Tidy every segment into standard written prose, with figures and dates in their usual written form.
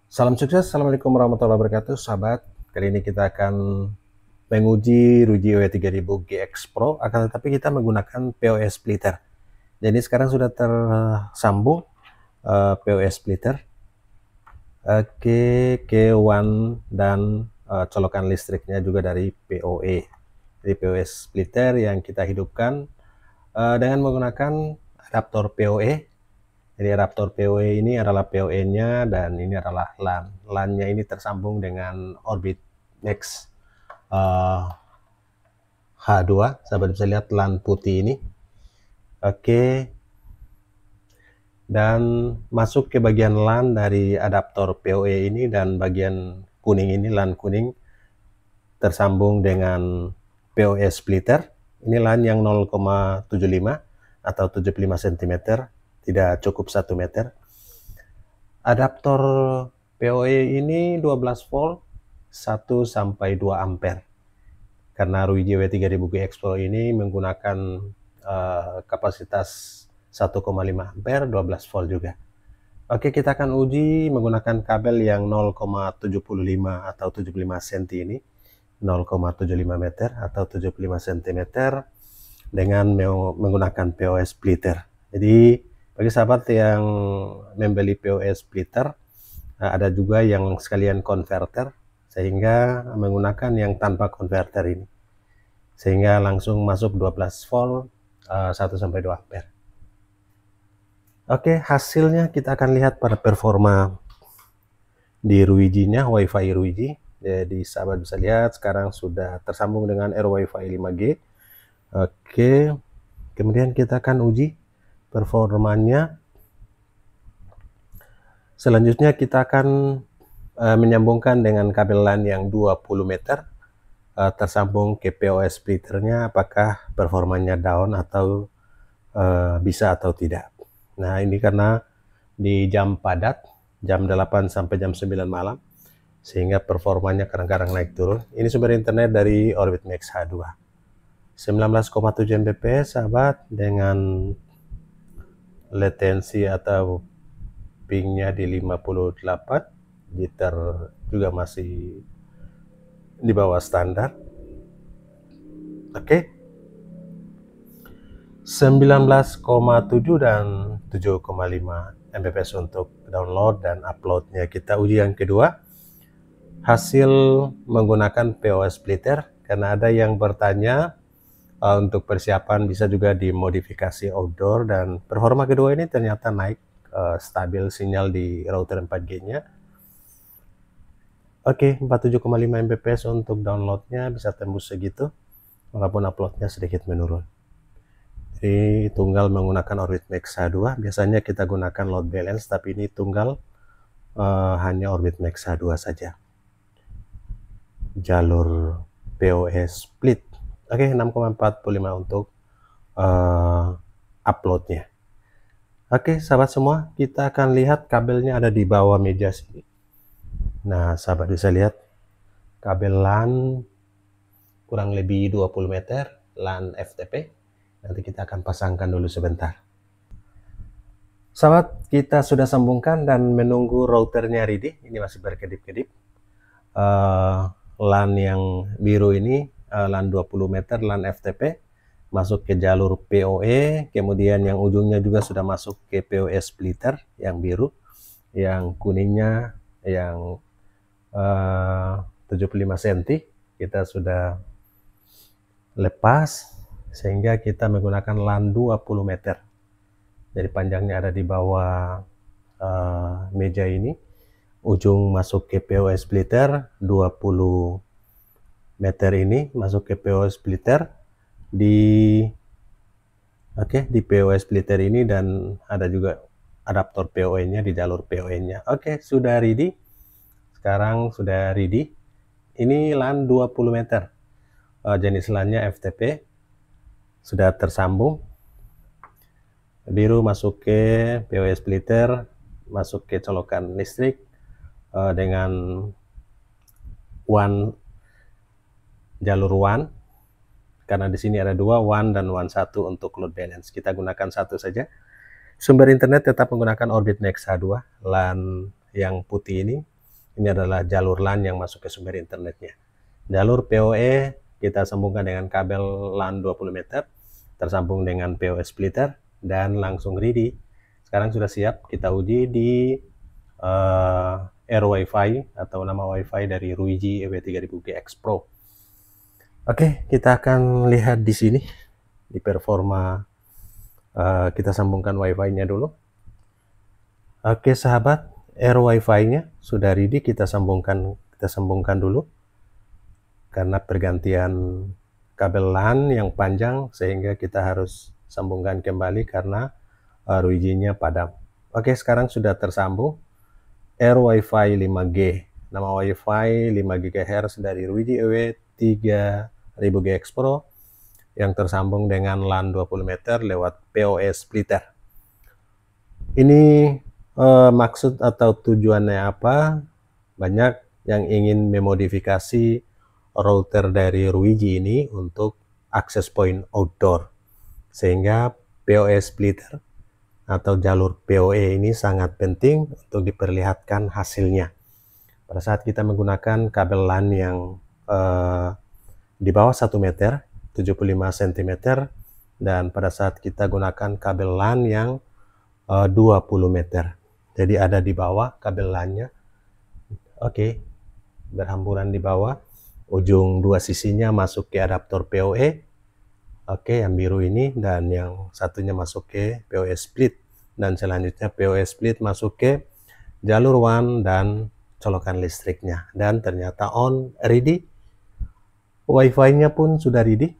Salam sukses, Assalamualaikum warahmatullahi wabarakatuh, sahabat. Kali ini kita akan menguji Rugio W3000 GX Pro, akan tetapi kita menggunakan POS splitter. Jadi sekarang sudah tersambung POS splitter. Oke, K1 dan colokan listriknya juga dari POE. Jadi POS splitter yang kita hidupkan dengan menggunakan adaptor POE. Jadi adaptor PoE ini adalah PoE-nya dan ini adalah LAN. LAN-nya ini tersambung dengan Orbit Max H2. Sahabat bisa lihat LAN putih ini. Oke. Dan masuk ke bagian LAN dari adaptor PoE ini, dan bagian kuning ini, LAN kuning, tersambung dengan POS splitter. Ini LAN yang 0,75 atau 75 cm. Tidak cukup 1 meter. Adaptor PoE ini 12 volt 1 sampai 2 ampere. Karena Rugio W3000 GX Pro ini menggunakan kapasitas 1,5 ampere, 12 volt juga. Oke, kita akan uji menggunakan kabel yang 0,75 atau 75 cm ini, 0,75 meter atau 75 cm dengan menggunakan POS splitter. Jadi bagi sahabat yang membeli POS splitter, ada juga yang sekalian konverter, sehingga menggunakan yang tanpa konverter ini, sehingga langsung masuk 12 volt 1 sampai 2 ampere. Oke, hasilnya kita akan lihat pada performa di Ruigi-nya, WiFi Ruigi. Jadi sahabat bisa lihat sekarang sudah tersambung dengan RWiFi 5G. Oke, kemudian kita akan uji performanya. Selanjutnya kita akan menyambungkan dengan kabel LAN yang 20 meter tersambung ke POS splitternya, apakah performanya down atau bisa atau tidak. Nah, ini karena di jam padat, jam 8 sampai jam 9 malam, sehingga performanya kadang-kadang naik turun. Ini sumber internet dari Orbit Max H2. 19,7 Mbps sahabat, dengan latensi atau pingnya di 58, jitter juga masih di bawah standar. Oke, 19,7 dan 7,5 Mbps untuk download dan uploadnya. Kita uji yang kedua, hasil menggunakan POS splitter, karena ada yang bertanya untuk persiapan bisa juga dimodifikasi outdoor, dan performa kedua ini ternyata naik, stabil sinyal di router 4G-nya. Oke, 47,5 Mbps untuk downloadnya, bisa tembus segitu, walaupun uploadnya sedikit menurun. Jadi tunggal menggunakan Orbit Max H2, biasanya kita gunakan load balance, tapi ini tunggal hanya Orbit Max H2 saja. Jalur POS split. Oke, 6,45 untuk uploadnya. Oke, sahabat semua, kita akan lihat kabelnya ada di bawah meja sini. Nah, sahabat bisa lihat kabel LAN kurang lebih 20 meter, LAN FTP. Nanti kita akan pasangkan dulu sebentar. Sahabat, kita sudah sambungkan dan menunggu routernya ready. Ini masih berkedip-kedip. LAN yang biru ini LAN 20 meter, LAN FTP, masuk ke jalur PoE, kemudian yang ujungnya juga sudah masuk ke POS splitter yang biru, yang kuningnya yang 75 cm kita sudah lepas, sehingga kita menggunakan LAN 20 meter. Jadi panjangnya ada di bawah meja ini, ujung masuk ke POS splitter 20 meter ini, masuk ke POS splitter di di POS splitter ini, dan ada juga adaptor PoE-nya di jalur PoE-nya. Oke, sudah ready. Sekarang sudah ready. Ini LAN 20 meter. Jenis LAN-nya FTP. Sudah tersambung. Biru masuk ke POS splitter, masuk ke colokan listrik dengan jalur WAN, karena di sini ada dua, WAN dan WAN 1 untuk load balance. Kita gunakan satu saja. Sumber internet tetap menggunakan Orbit Max H2, LAN yang putih ini. Ini adalah jalur LAN yang masuk ke sumber internetnya. Jalur PoE kita sambungkan dengan kabel LAN 20 meter, tersambung dengan PoE splitter, dan langsung ready. Sekarang sudah siap kita uji di Air Wi-Fi atau nama Wi-Fi dari Ruiji EW3000GX Pro. Oke, kita akan lihat di sini di performa. Kita sambungkan Wi-Fi-nya dulu. Oke sahabat, Air Wi-Fi-nya sudah ready, kita sambungkan dulu karena pergantian kabel LAN yang panjang sehingga kita harus sambungkan kembali karena Ruiji-nya padam. Oke, sekarang sudah tersambung Air Wi-Fi 5G. Nama Wi-Fi 5 GHz dari Ruiji EW3000GX Pro yang tersambung dengan LAN 20 meter lewat PoE splitter. Ini maksud atau tujuannya apa? Banyak yang ingin memodifikasi router dari Ruiji ini untuk access point outdoor, sehingga PoE splitter atau jalur PoE ini sangat penting untuk diperlihatkan hasilnya. Pada saat kita menggunakan kabel LAN yang di bawah 1 meter, 75 cm, dan pada saat kita gunakan kabel LAN yang 20 meter. Jadi ada di bawah kabel LAN-nya. Oke, berhamburan di bawah. Ujung dua sisinya masuk ke adaptor PoE. Oke, yang biru ini, dan yang satunya masuk ke PoE split. Dan selanjutnya PoE split masuk ke jalur WAN dan colokan listriknya. Dan ternyata on, ready. Wi-Fi-nya pun sudah ready.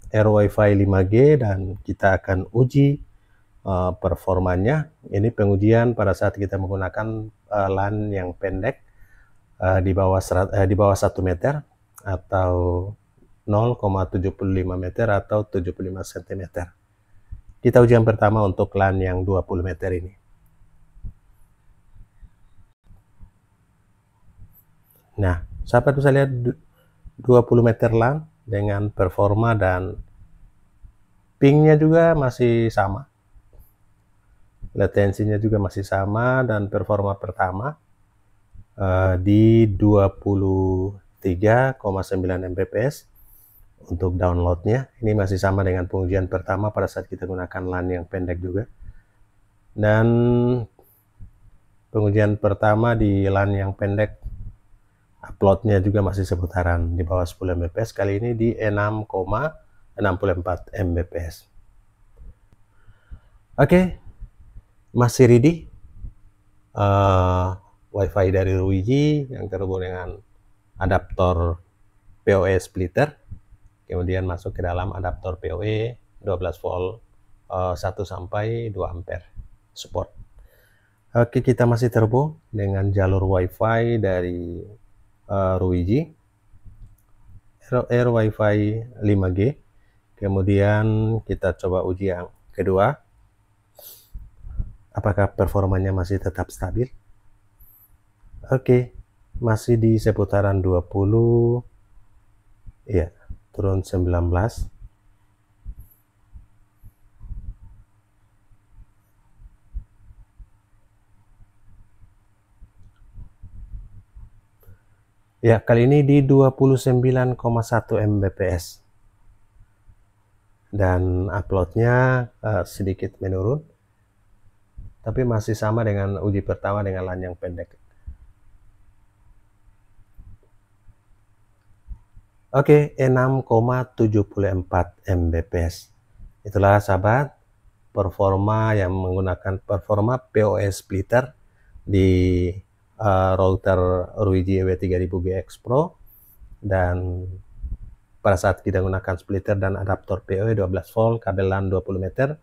Air Wi-Fi 5G, dan kita akan uji performanya. Ini pengujian pada saat kita menggunakan LAN yang pendek di bawah 1 meter atau 0,75 meter atau 75 cm. Kita ujian pertama untuk LAN yang 20 meter ini. Nah, sahabat bisa lihat 20 meter LAN dengan performa dan pingnya juga masih sama. Latensinya juga masih sama, dan performa pertama di 23,9 Mbps untuk downloadnya. Ini masih sama dengan pengujian pertama pada saat kita gunakan LAN yang pendek juga. Dan pengujian pertama di LAN yang pendek, uploadnya juga masih seputaran di bawah 10 Mbps. Kali ini di 6,64 Mbps. Oke, masih ready. Wi-Fi dari Ruiji yang terhubung dengan adaptor PoE splitter, kemudian masuk ke dalam adaptor PoE 12 volt 1 sampai 2 ampere support. Oke, kita masih terhubung dengan jalur Wi-Fi dari Ruiji Air Wi-Fi 5G. Kemudian kita coba uji yang kedua, apakah performanya masih tetap stabil. Oke, masih di seputaran 20, ya, turun 19. Ya, kali ini di 29,1 Mbps. Dan uploadnya sedikit menurun, tapi masih sama dengan uji pertama dengan LAN yang pendek. Oke, 6,74 Mbps. Itulah sahabat performa yang menggunakan performa PoE splitter di router Ruiji EW3000GX Pro. Dan pada saat kita gunakan splitter dan adaptor PoE 12 volt, kabel LAN 20 meter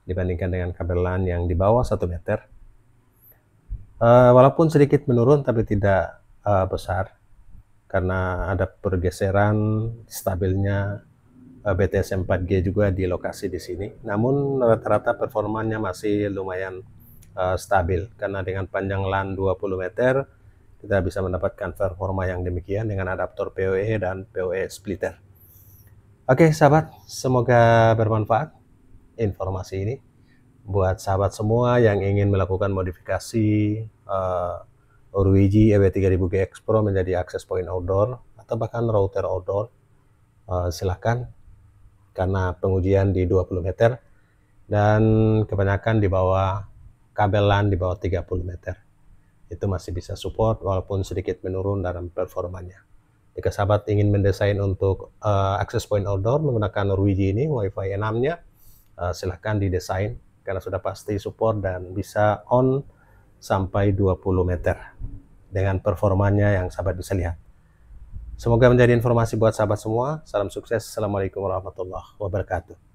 dibandingkan dengan kabel LAN yang di bawah 1 meter. Walaupun sedikit menurun, tapi tidak besar, karena ada pergeseran stabilnya BTS 4G juga di lokasi di sini. Namun rata-rata performanya masih lumayan stabil, karena dengan panjang LAN 20 meter kita bisa mendapatkan performa yang demikian dengan adaptor PoE dan PoE splitter. Oke sahabat, semoga bermanfaat informasi ini buat sahabat semua yang ingin melakukan modifikasi Orwiji EW3000GX Pro menjadi access point outdoor atau bahkan router outdoor, silahkan, karena pengujian di 20 meter dan kebanyakan di bawah kabel LAN di bawah 30 meter. Itu masih bisa support walaupun sedikit menurun dalam performanya. Jika sahabat ingin mendesain untuk access point outdoor menggunakan Orwiji ini, WiFi 6-nya, silahkan didesain karena sudah pasti support dan bisa on sampai 20 meter dengan performanya yang sahabat bisa lihat. Semoga menjadi informasi buat sahabat semua. Salam sukses. Assalamualaikum warahmatullahi wabarakatuh.